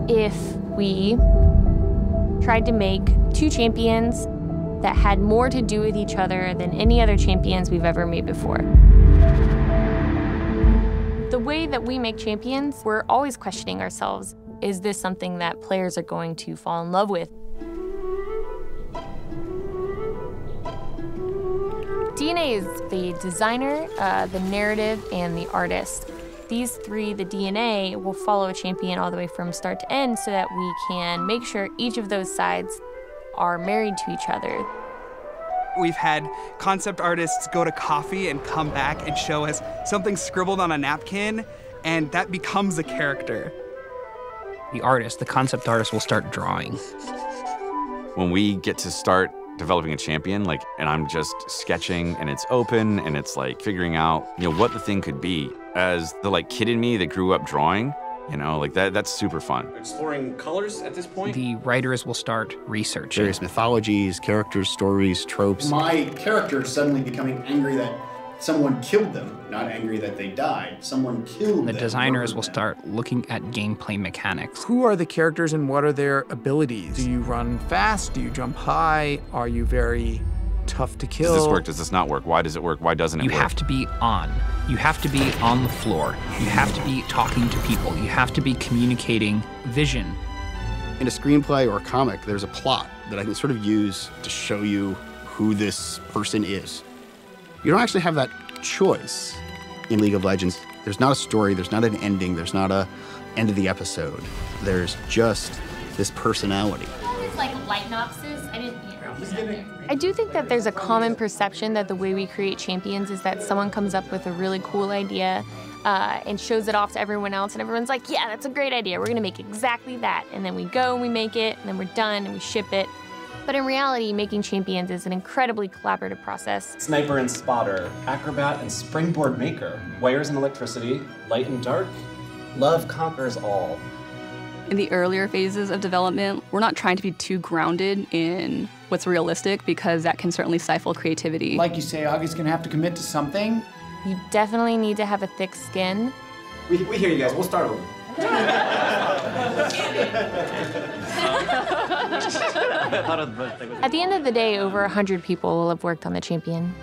if we tried to make two champions that had more to do with each other than any other champions we've ever made before. The way that we make champions, we're always questioning ourselves, is this something that players are going to fall in love with? DNA is the designer, the narrative, and the artist. These three, the DNA, will follow a champion all the way from start to end so that we can make sure each of those sides are married to each other. We've had concept artists go to coffee and come back and show us something scribbled on a napkin, and that becomes a character. The artist, the concept artist, will start drawing. When we get to start developing a champion, and I'm just sketching and it's open and it's figuring out, what the thing could be. As the kid in me that grew up drawing, that's super fun. Exploring colors at this point? The writers will start researching. Various mythologies, characters, stories, tropes. My character suddenly becoming angry that someone killed them, not angry that they died. Someone killed them. The designers will start looking at gameplay mechanics. Who are the characters and what are their abilities? Do you run fast? Do you jump high? Are you very tough to kill? Does this work? Does this not work? Why does it work? Why doesn't it work? You have to be on. You have to be on the floor. You have to be talking to people. You have to be communicating vision. In a screenplay or a comic, there's a plot that I can sort of use to show you who this person is. You don't actually have that choice in League of Legends. There's not a story, there's not an ending, there's not a end of the episode. There's just this personality. Light noxes. I do think that there's a common perception that the way we create champions is that someone comes up with a really cool idea and shows it off to everyone else, and everyone's like, yeah, that's a great idea. We're gonna make exactly that. And then we go and we make it, and then we're done and we ship it. But in reality, making champions is an incredibly collaborative process. Sniper and spotter, acrobat and springboard maker, wires and electricity, light and dark. Love conquers all. In the earlier phases of development, we're not trying to be too grounded in what's realistic because that can certainly stifle creativity. Like you say, Augie's gonna have to commit to something. You definitely need to have a thick skin. We hear you guys, we'll start over. At the end of the day, over 100 people will have worked on the champion.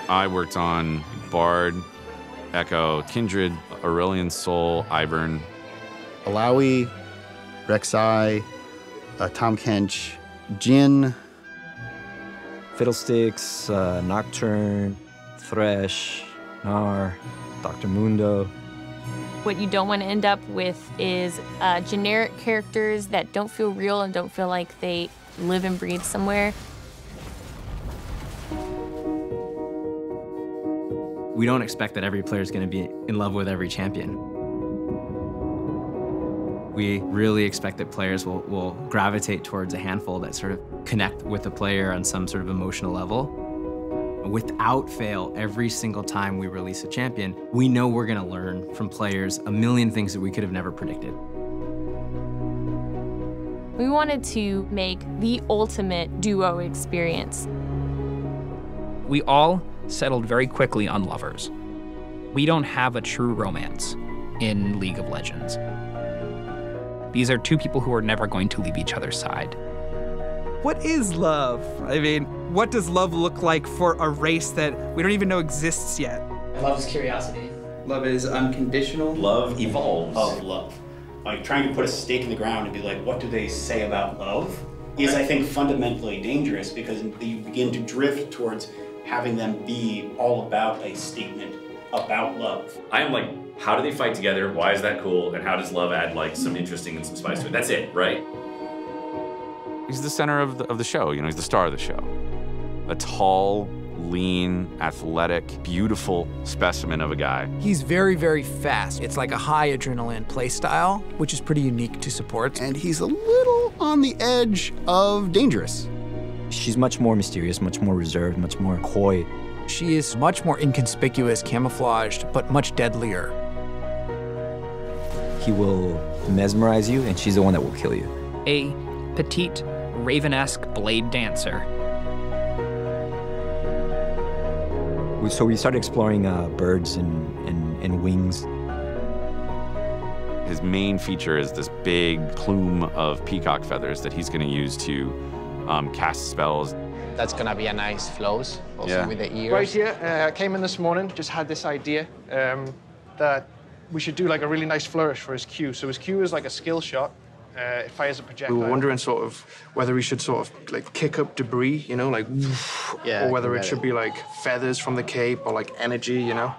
I worked on Bard, Echo, Kindred, Aurelion Soul, Ivern. Alawi, Rek'Sai, Tom Kench, Jin. Fiddlesticks, Nocturne, Thresh, Gnar, Dr. Mundo. What you don't want to end up with is generic characters that don't feel real and don't feel like they live and breathe somewhere. We don't expect that every player is going to be in love with every champion. We really expect that players will gravitate towards a handful that sort of connect with the player on some sort of emotional level. Without fail, every single time we release a champion, we know we're going to learn from players a million things that we could have never predicted. We wanted to make the ultimate duo experience. We all settled very quickly on lovers. We don't have a true romance in League of Legends. These are two people who are never going to leave each other's side. What is love? I mean, what does love look like for a race that we don't even know exists yet? Love is curiosity. Love is unconditional. Love evolves. Of love. Trying to put a stake in the ground and be like, what do they say about love? Is, I think, fundamentally dangerous because you begin to drift towards having them be all about a statement about love. I am like, how do they fight together? Why is that cool? And how does love add some interesting and some spice to it? That's it, right? He's the center of the show, he's the star of the show. A tall, lean, athletic, beautiful specimen of a guy. He's very, very fast. It's like a high adrenaline play style, which is pretty unique to supports. And he's a little on the edge of dangerous. She's much more mysterious, much more reserved, much more coy. She is much more inconspicuous, camouflaged, but much deadlier. He will mesmerize you, and she's the one that will kill you. A petite, Raven-esque blade dancer. So we started exploring birds and wings. His main feature is this big plume of peacock feathers that he's going to use to cast spells. That's going to be a nice flows, also with the ears. Right here, I came in this morning, just had this idea that we should do like a really nice flourish for his Q. So his Q is like a skill shot. It fires a projectile. We were wondering sort of whether we should sort of like kick up debris, you know, like, or whether it should be like feathers from the cape or like energy, you know.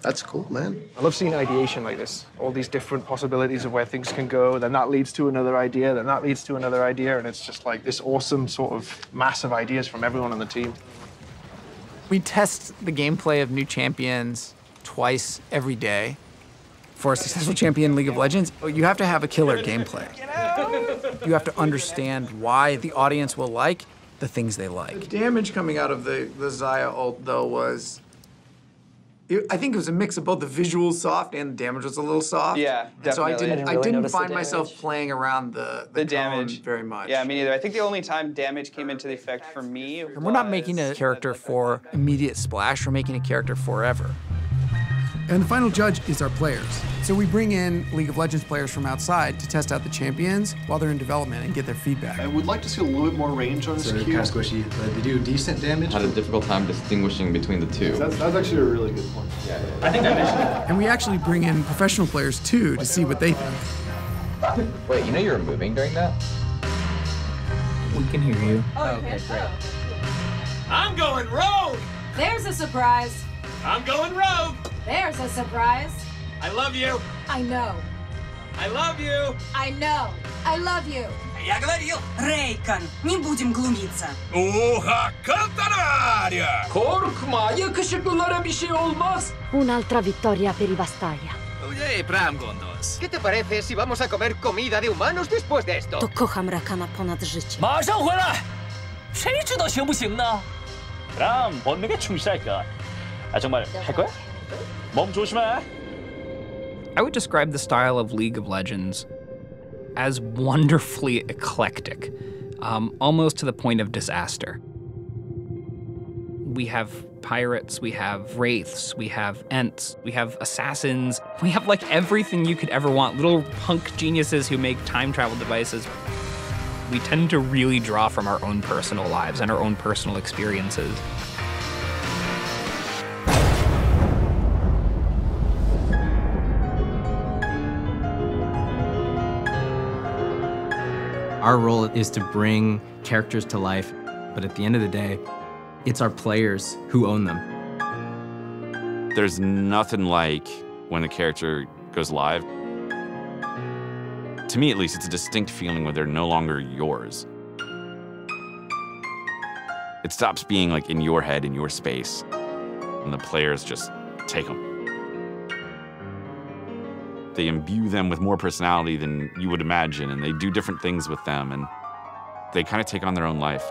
That's cool, man. I love seeing ideation like this. All these different possibilities of where things can go. Then that leads to another idea. Then that leads to another idea. And it's just like this awesome sort of mass of ideas from everyone on the team. We test the gameplay of new champions twice every day. For a successful champion in League of Legends, you have to have a killer gameplay. You have to understand why the audience will like the things they like. The damage coming out of the Xayah ult, though, was... I think it was a mix of both the visuals soft and the damage was a little soft. Yeah, definitely. So I didn't find myself playing around the damage very much. Yeah, me neither. I think the only time damage came into the effect for me was... And we're not making a character for immediate splash, we're making a character forever. And the final judge is our players. So we bring in League of Legends players from outside to test out the champions while they're in development and get their feedback. I would like to see a little bit more range on this Q. Kind of squishy, but they do decent damage. I had a difficult time distinguishing between the two. That's actually a really good point. Yeah. I think I mentioned it. And we actually bring in professional players too to see what they think. Wait, you know you were moving during that? We can hear you. Oh, okay, great. I'm going rogue! There's a surprise. I'm going rogue! There's a surprise. I love you. I know. I love you. I know. I love you. Я говорил. Rakan, не будем глумиться. Oha, Alătură-te! Korkma, yakışıklılara bir şey olmaz. Un'altra vittoria per i Vastaya. Oye, pram gondols. ¿Qué te parece si vamos a comer comida de humanos después de esto? To kocham Rakana ponad życie. 马上回来。谁知道行不行呢？ 그럼 본능에 충실할까? 아 정말 할 거야? 몸 조심해. I would describe the style of League of Legends as wonderfully eclectic, almost to the point of disaster. We have pirates, we have wraiths, we have ents, we have assassins, we have like everything you could ever want, little punk geniuses who make time travel devices. We tend to really draw from our own personal lives and our own personal experiences. Our role is to bring characters to life, but at the end of the day, it's our players who own them. There's nothing like when the character goes live. To me, at least, it's a distinct feeling when they're no longer yours. It stops being like in your head, in your space, and the players just take them. They imbue them with more personality than you would imagine, and they do different things with them, and they kind of take on their own life.